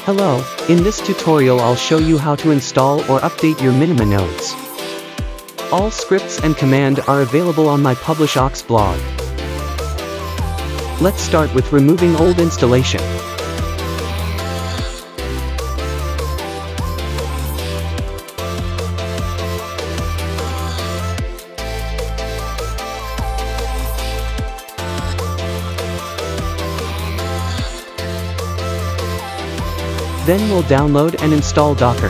Hello, in this tutorial I'll show you how to install or update your MINIMA nodes. All scripts and command are available on my Publish Aux blog. Let's start with removing old installation. Then we'll download and install Docker.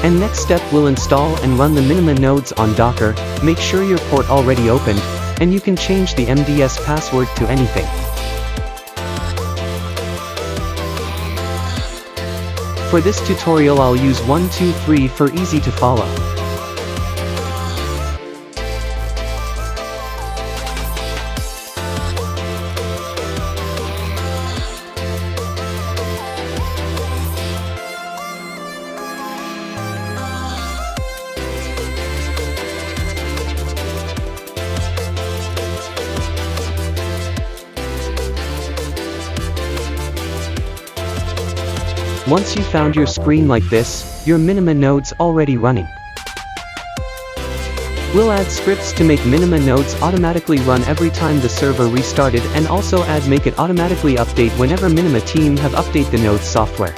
And next step, we'll install and run the MINIMA nodes on Docker. Make sure your port already opened, and you can change the MDS password to anything. For this tutorial I'll use 123 for easy to follow. Once you found your screen like this, your MINIMA node's already running. We'll add scripts to make MINIMA nodes automatically run every time the server restarted, and also add make it automatically update whenever MINIMA team have update the node's software.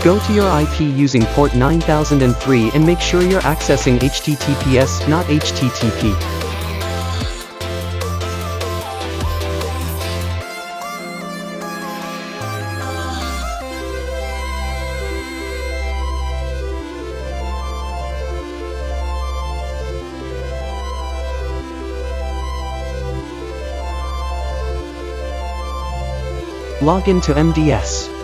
Go to your IP using port 9003 and make sure you're accessing HTTPS, not HTTP. Log into MDS.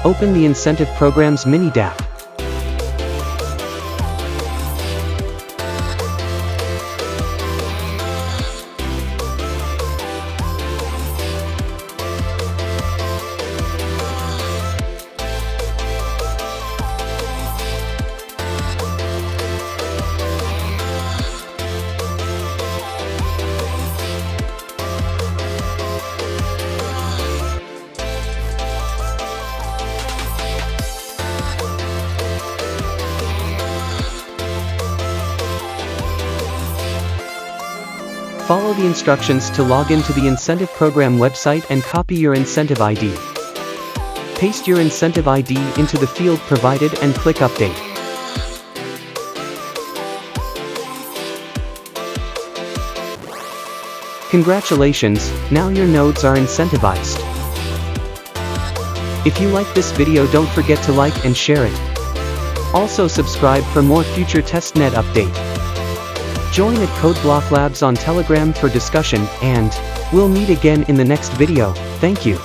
Open the Incentive Program's mini DApp. Follow the instructions to log into the incentive program website and copy your incentive ID. Paste your incentive ID into the field provided and click Update. Congratulations, now your nodes are incentivized. If you like this video, don't forget to like and share it. Also subscribe for more future testnet update. Join at Code Block Labs on Telegram for discussion, and we'll meet again in the next video. Thank you.